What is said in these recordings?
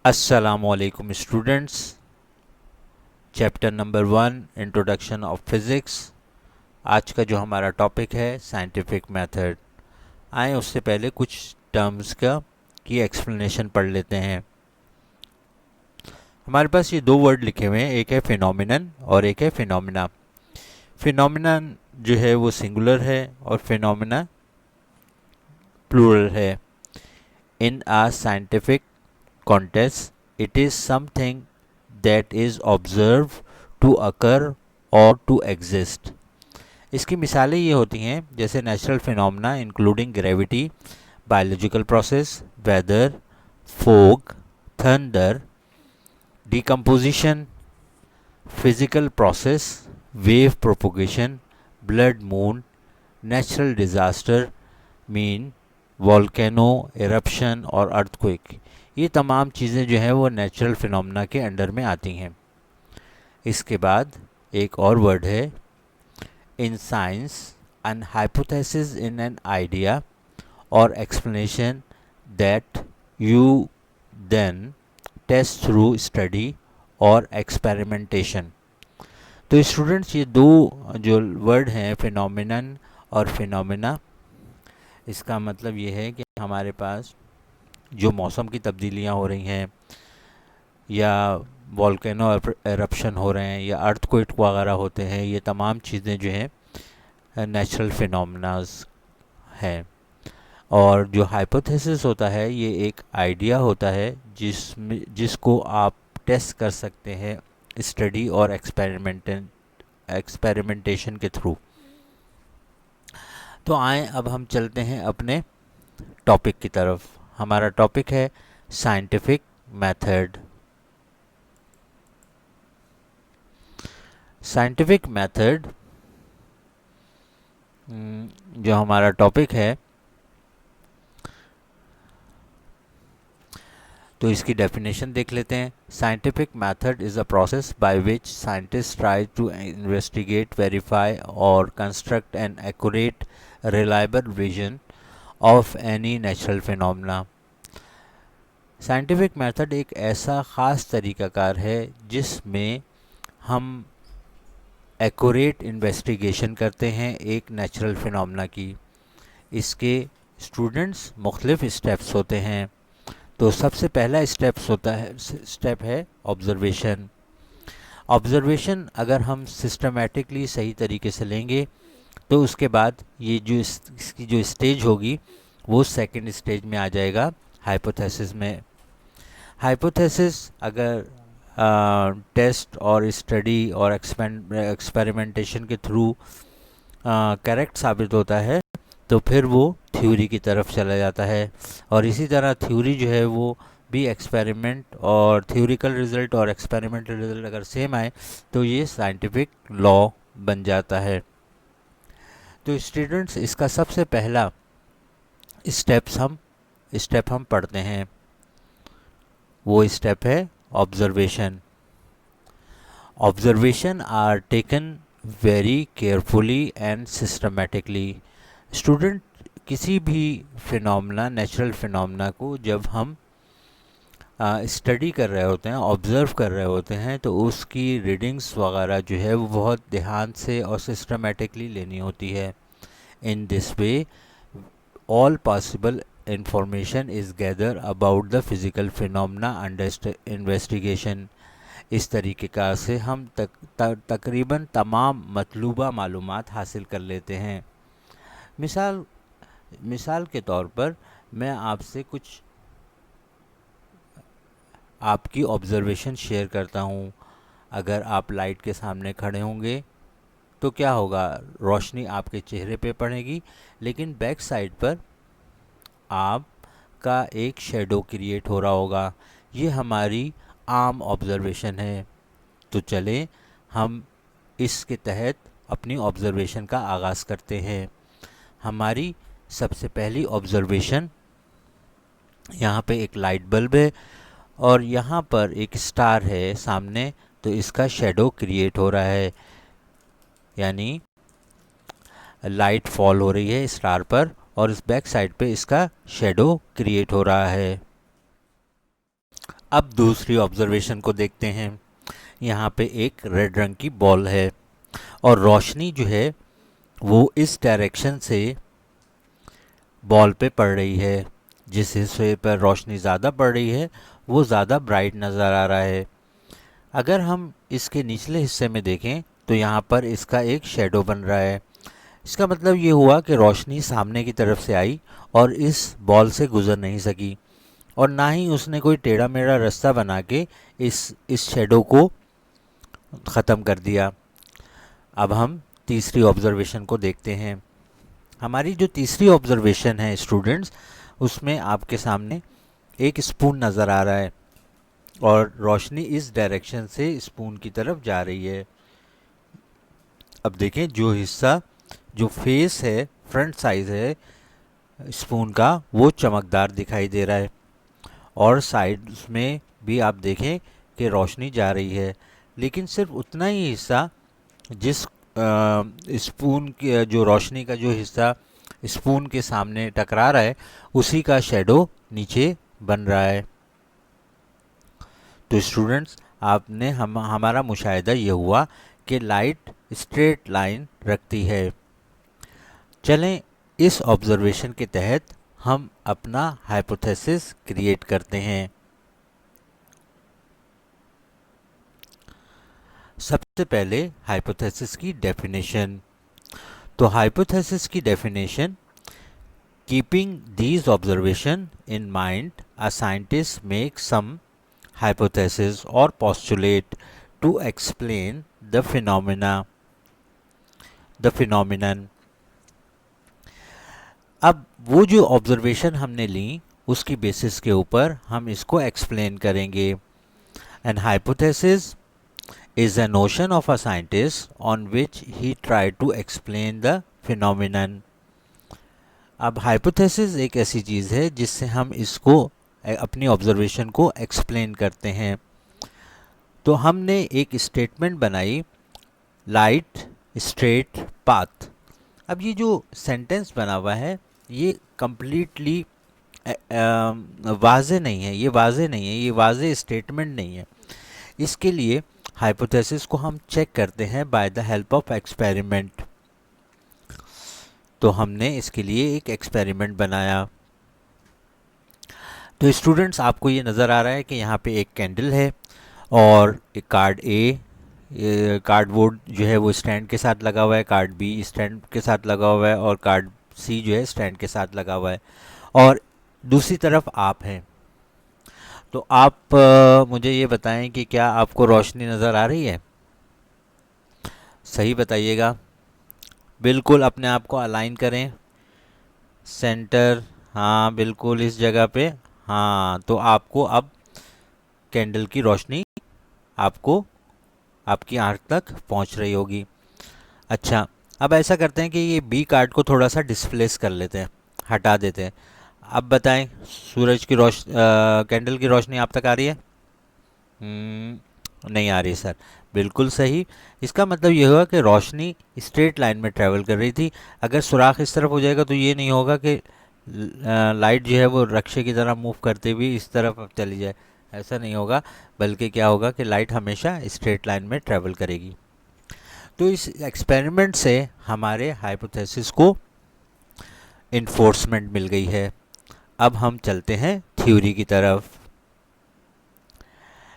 अस्सलामुअलैकुम students. Chapter number 1 introduction of physics. आज का जो हमारा टॉपिक है साइंटिफिक मेथड। आए उससे पहले कुछ टर्म्स की एक्सप्लेनेशन पढ़ लेते हैं। हमारे पास ये दो वर्ड लिखे हुए हैं, एक है फिनोमिनन और एक है फिनोमिना। फिनोमिनन जो है वो सिंगुलर है और फिनोमिना प्लूरल है। In a scientific context it is something that is observed to occur or to exist। इसकी मिसालें ये होती हैं जैसे natural phenomena including gravity, biological process, weather, fog, thunder, decomposition, physical process, wave propagation, blood moon, natural disaster mean volcano, eruption और earthquake. ये तमाम चीज़ें जो हैं वो नेचुरल फिनोमेना के अंडर में आती हैं। इसके बाद एक और वर्ड है in science an hypothesis in an idea और explanation that you then test through study और एक्सपेरिमेंटेशन। तो स्टूडेंट्स ये दो जो वर्ड हैं फिनोमिनन और फिनोमिना, इसका मतलब ये है कि हमारे पास जो मौसम की तब्दीलियाँ हो रही हैं या वॉल्केनो एरप्शन हो रहे हैं या अर्थक्वेक वगैरह होते हैं, ये तमाम चीज़ें जो हैं नेचुरल फिनोमेनास हैं। और जो हाइपोथेसिस होता है ये एक आइडिया होता है जिसको आप टेस्ट कर सकते हैं स्टडी और एक्सपेरिमेंटेशन के थ्रू। तो आए अब हम चलते हैं अपने टॉपिक की तरफ। हमारा टॉपिक है साइंटिफिक मेथड। साइंटिफिक मेथड जो हमारा टॉपिक है, तो इसकी डेफिनेशन देख लेते हैं। Scientific method is a process by which scientist try to investigate, verify और construct an accurate reliable vision of any natural phenomena. Scientific method एक ऐसा ख़ास तरीक़ाकार है जिसमें हम एक्यूरेट इन्वेस्टिगेशन करते हैं एक नेचुरल फिनोमेना की। इसके स्टूडेंट्स मुख्तलिफ स्टेप्स होते हैं। तो सबसे पहला स्टेप है ऑब्जर्वेशन। ऑब्जर्वेशन अगर हम सिस्टमेटिकली सही तरीके से लेंगे तो उसके बाद ये जो इसकी जो स्टेज होगी वो सेकंड स्टेज में आ जाएगा, हाइपोथेसिस में। हाइपोथेसिस अगर टेस्ट और स्टडी और एक्सपेरिमेंटेशन के थ्रू करेक्ट साबित होता है तो फिर वो थ्योरी की तरफ चला जाता है। और इसी तरह थ्योरी जो है वो भी एक्सपेरिमेंट और थ्योरिकल रिजल्ट और एक्सपेरिमेंटल रिजल्ट अगर सेम आए तो ये साइंटिफिक लॉ बन जाता है। तो स्टूडेंट्स इसका सबसे पहला स्टेप हम पढ़ते हैं, वो स्टेप है observation. Observation are taken very carefully and systematically. Student किसी भी फिनोमेना, नेचुरल फिनोमेना को जब हम स्टडी कर रहे होते हैं, ऑब्ज़र्व कर रहे होते हैं, तो उसकी रीडिंग्स वगैरह जो है वो बहुत ध्यान से और सिस्टमेटिकली लेनी होती है। In this way all possible information is gather about the physical phenomena under investigation. इस तरीके का से हम तकरीबन तमाम मतलूबा मालूमात हासिल कर लेते हैं। मिसाल के तौर पर मैं आपसे कुछ आपकी ऑब्ज़र्वेशन शेयर करता हूँ। अगर आप लाइट के सामने खड़े होंगे तो क्या होगा, रोशनी आपके चेहरे पे पड़ेगी, लेकिन बैक साइड पर आपका एक शेडो क्रिएट हो रहा होगा। ये हमारी आम ऑब्ज़र्वेशन है। तो चलें हम इसके तहत अपनी ऑब्ज़र्वेशन का आगाज़ करते हैं। हमारी सबसे पहली ऑब्ज़र्वेशन, यहाँ पे एक लाइट बल्ब है और यहाँ पर एक स्टार है सामने, तो इसका शेडो क्रिएट हो रहा है, यानी लाइट फॉल हो रही है स्टार पर और इस बैक साइड पे इसका शेडो क्रिएट हो रहा है। अब दूसरी ऑब्जर्वेशन को देखते हैं। यहाँ पे एक रेड रंग की बॉल है और रोशनी जो है वो इस डायरेक्शन से बॉल पे पड़ रही है। जिस हिस्से पर रोशनी ज़्यादा पड़ रही है वो ज़्यादा ब्राइट नज़र आ रहा है। अगर हम इसके निचले हिस्से में देखें तो यहाँ पर इसका एक शेडो बन रहा है। इसका मतलब ये हुआ कि रोशनी सामने की तरफ से आई और इस बॉल से गुजर नहीं सकी और ना ही उसने कोई टेढ़ा मेढ़ा रास्ता बना के इस शेडो को ख़त्म कर दिया। अब हम तीसरी ऑब्जर्वेशन को देखते हैं। हमारी जो तीसरी ऑब्जर्वेशन है स्टूडेंट्स, उसमें आपके सामने एक स्पून नज़र आ रहा है और रोशनी इस डायरेक्शन से स्पून की तरफ जा रही है। अब देखें जो हिस्सा जो फेस है, फ्रंट साइज है स्पून का, वो चमकदार दिखाई दे रहा है और साइड में भी आप देखें कि रोशनी जा रही है, लेकिन सिर्फ उतना ही हिस्सा जिस स्पून की जो रोशनी का जो हिस्सा स्पून के सामने टकरा रहा है उसी का शेडो नीचे बन रहा है। तो स्टूडेंट्स आपने हमारा मुशाहिदा ये हुआ कि लाइट स्ट्रेट लाइन रखती है। चलें इस ऑब्जर्वेशन के तहत हम अपना हाइपोथेसिस क्रिएट करते हैं। सबसे पहले हाइपोथेसिस की डेफिनेशन। तो हाइपोथेसिस की definition: keeping these observation in mind, a scientist make some hypothesis or postulate to explain the phenomenon। अब वो जो ऑब्जर्वेशन हमने ली उसकी बेसिस के ऊपर हम इसको एक्सप्लेन करेंगे। An hypothesis is a notion of a scientist on which he tried to explain the phenomenon। अब हाइपोथेसिस एक ऐसी चीज़ है जिससे हम इसको अपनी ऑब्जर्वेशन को एक्सप्लेन करते हैं। तो हमने एक स्टेटमेंट बनाई, लाइट स्ट्रेट पाथ। अब ये जो सेंटेंस बना हुआ है ये कम्प्लीटली वाज़े नहीं है, ये वाज़े स्टेटमेंट नहीं है। इसके लिए हाइपोथेसिस को हम चेक करते हैं by the help of experiment. तो हमने इसके लिए एक एक्सपेरिमेंट बनाया। तो स्टूडेंट्स आपको ये नज़र आ रहा है कि यहाँ पे एक कैंडल है और एक कार्ड ए कार्डबोर्ड जो है वो स्टैंड के साथ लगा हुआ है, कार्ड बी स्टैंड के साथ लगा हुआ है और कार्ड सी जो है स्टैंड के साथ लगा हुआ है और दूसरी तरफ आप हैं। तो आप मुझे ये बताएं कि क्या आपको रोशनी नज़र आ रही है? सही बताइएगा। बिल्कुल अपने आप को अलाइन करें सेंटर, हाँ बिल्कुल इस जगह पे। हाँ तो आपको अब कैंडल की रोशनी आपको आपकी आंख तक पहुंच रही होगी। अच्छा अब ऐसा करते हैं कि ये बी कार्ड को थोड़ा सा डिस्प्लेस कर लेते हैं, हटा देते हैं। अब बताएं सूरज की कैंडल की रोशनी आप तक आ रही है? नहीं आ रही सर। बिल्कुल सही। इसका मतलब ये हुआ कि रोशनी स्ट्रेट लाइन में ट्रैवल कर रही थी। अगर सुराख इस तरफ हो जाएगा तो ये नहीं होगा कि लाइट जो है वो रक्शे की तरह मूव करते हुए इस तरफ चली जाए, ऐसा नहीं होगा, बल्कि क्या होगा कि लाइट हमेशा स्ट्रेट लाइन में ट्रैवल करेगी। तो इस एक्सपेरिमेंट से हमारे हाइपोथेसिस को इन्फोर्समेंट मिल गई है। अब हम चलते हैं थ्योरी की तरफ।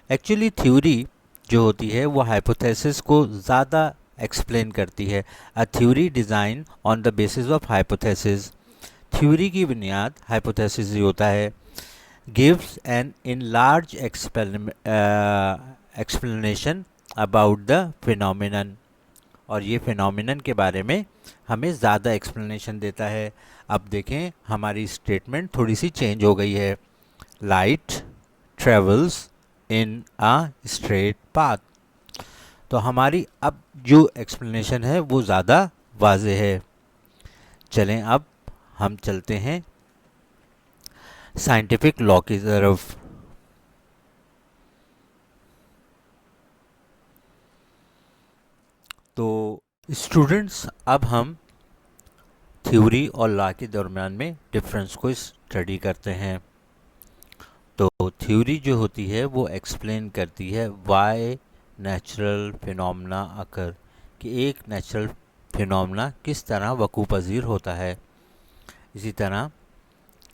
एक्चुअली थ्योरी जो होती है वो हाइपोथेसिस को ज़्यादा एक्सप्लेन करती है। A theory design on the basis of hypothesis. Theory की बुनियाद हाइपोथेसिस ही होता है। Gives an in large explanation about the phenomenon, और ये फिनोमिनन के बारे में हमें ज़्यादा एक्सप्लेनेशन देता है। अब देखें हमारी स्टेटमेंट थोड़ी सी चेंज हो गई है। Light travels in a straight path. तो हमारी अब जो एक्सप्लेनेशन है वो ज़्यादा वाज़े है। चलें अब हम चलते हैं साइंटिफिक लॉ की तरफ। तो स्टूडेंट्स अब हम थ्योरी और लॉ के दरम्यान में डिफरेंस को स्टडी करते हैं। तो थ्योरी जो होती है वो एक्सप्लेन करती है वाई नेचुरल फिनोमेना अकर, कि एक नेचुरल फिनोमेना किस तरह वकू पजीर होता है। इसी तरह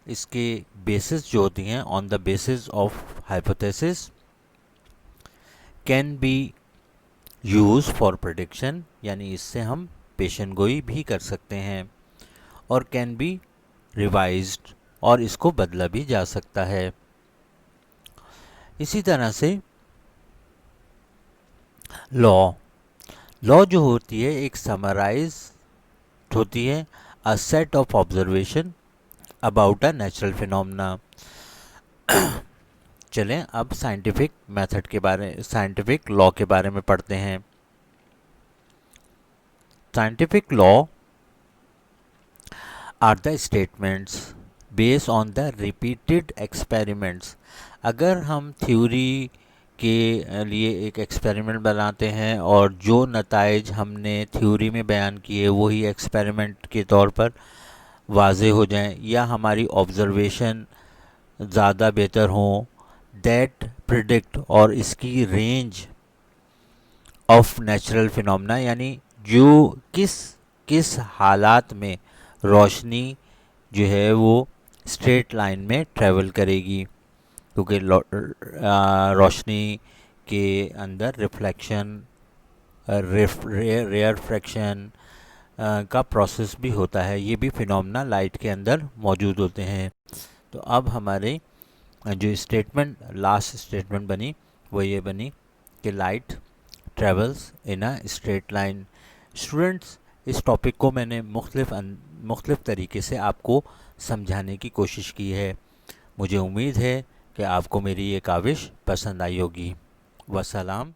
इसके बेसिस जो होती हैं, on the basis of hypothesis, can be use for prediction, यानी इससे हम पेशन गोई भी कर सकते हैं, और कैन बी रिवाइज्ड, और इसको बदला भी जा सकता है। इसी तरह से लॉ लॉ जो होती है एक समराइज होती है, a set of observation about a natural phenomena. चलें अब साइंटिफिक लॉ के बारे में पढ़ते हैं। Scientific law are the statements based on the repeated experiments. अगर हम थ्योरी के लिए एक एक्सपेरिमेंट बनाते हैं और जो नताइज हमने थ्योरी में बयान किए वही एक्सपेरिमेंट के तौर पर वाज़े हो जाएं, या हमारी ऑब्जर्वेशन ज़्यादा बेहतर हो, दैट प्रिडिक्ट, और इसकी रेंज ऑफ नेचुरल फिनोमेना, यानी जो किस किस हालात में रोशनी जो है वो स्ट्रेट लाइन में ट्रेवल करेगी, क्योंकि रोशनी के अंदर रिफ्लेक्शन, रेयर फ्रैक्शन का प्रोसेस भी होता है। ये भी फिनोमेना लाइट के अंदर मौजूद होते हैं। तो अब हमारे जो लास्ट स्टेटमेंट बनी वो ये बनी कि light travels in a straight line. Students, इस टॉपिक को मैंने मुख्तलिफ तरीके से आपको समझाने की कोशिश की है। मुझे उम्मीद है कि आपको मेरी ये काविश पसंद आई होगी। वसलाम।